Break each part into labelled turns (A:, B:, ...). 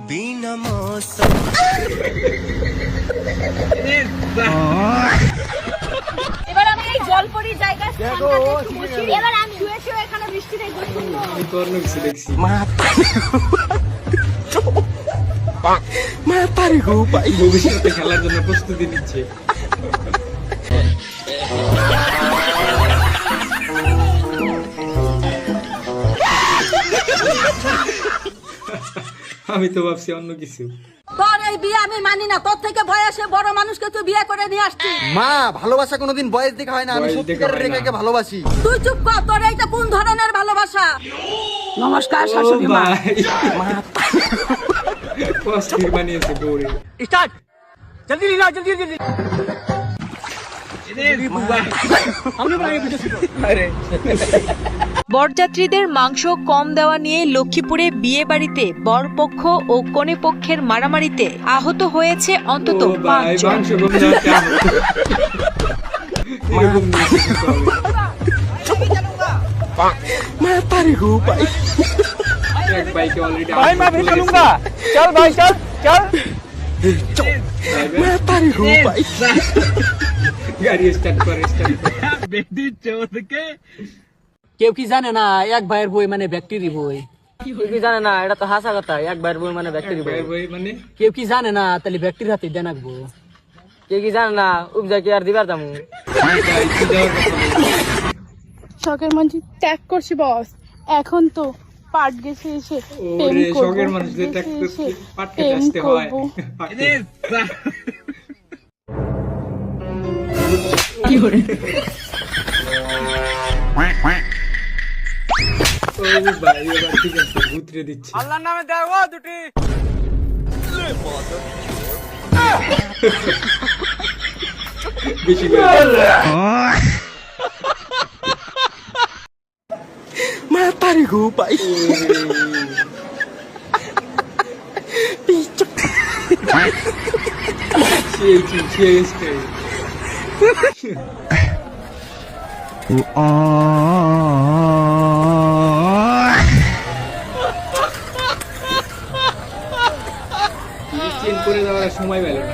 A: बिना मौसम
B: এবার আমি এই জলপরি জায়গায় এবার আমি শুয়ে শুয়ে এখানে বৃষ্টিতে গোসল করব।
C: ভবিষ্যতে খেলার জন্য প্রস্তুতি নিচ্ছে। আমি তো ভাবছি অন্য কিছু।
B: তোর এই বিয়ে আমি মানি না, তোর থেকে বয়সে বড় মানুষকে তুই বিয়ে করে নিয়ে আসছিস।
D: মা, ভালোবাসা কোনোদিন বয়স দেখা হয় না। আমি
C: বয়স
D: সত্যিকারের
C: দেখা হয় না।
D: রেখাকে ভালোবাসি।
B: তুই চুপ কর, তোর এইটা কোন ধরনের ভালোবাসা? নমস্কার
C: ও
B: শাশুড়ি মা।
C: ভাই, কষ্টের বানিয়েছে গৌরী।
D: স্টার্ট, জলদি লিলা, জলদি জলদি।
E: বরযাত্রীদের মাংস কম দেওয়া নিয়ে লক্ষ্মীপুরে বিয়ে বাড়িতে বরপক্ষ ও কনে পক্ষের মারামারিতে আহত হয়েছে অন্তত
C: ও ভাই,
E: 5 জন।
C: মাংস কম দেওয়া কেমন? এরকম নিয়ে কিছু হবে। এক বাইকে অলরেডি
D: ভাই मैं भी चलूंगा। चल भाई चल चल।
C: গাড়ি স্টার্ট করে
F: কেউ কি জানে না এক ভাইয়ের বই মানে ব্যক্তিরই বই? কেউ কি জানে না? এটা তো হাসা কথা, এক ভাইয়ের বই মানে ব্যক্তিরই বই।
C: বই মানে
F: কেউ কি জানে না? তাহলে ব্যক্তির হাতে দেন আঁকবো। কেউ কি জানে না? উপজা কি আর দিবার দামু।
C: কি দেওয়ার কথা বলছে?
G: শখের মানুষ ত্যাগ করছি বস, এখন তো পাট গেছে এসে প্রেম
C: ওরে
G: করবো,
C: শখের মানুষদের
G: গেছে
C: ট্যাক্স
G: এসে
C: পাটকে
G: প্রেম
C: আসতে হয়।
G: করবো।
C: ও ভাই, এবার ঠিক আছে, ভূতরে দিচ্ছে।
D: আল্লাহর নামে দাও দুটি।
C: বেশি করে খেয়েছে। চেঞ্জ করে দেওয়ার সময় পেল না।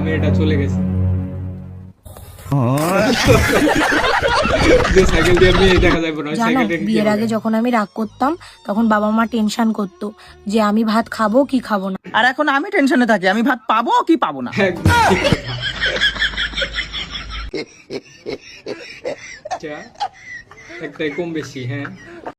C: মেয়েটা চলে গেছে। যে সাইকেল দিয়ে মেয়ে দেখা যাবে না,
H: জানো,
C: সাইকেল দিয়ে
H: বিয়ের আগে যখন আমি রাগ করতাম তখন বাবা মা টেনশন করতো যে আমি ভাত খাবো কি খাবো না।
D: আর এখন আমি টেনশনে থাকি, আমি ভাত পাবো কি পাবো না।
C: একদম ঠিক কথা। আচ্ছা, একটাই কম বেশি, হ্যাঁ।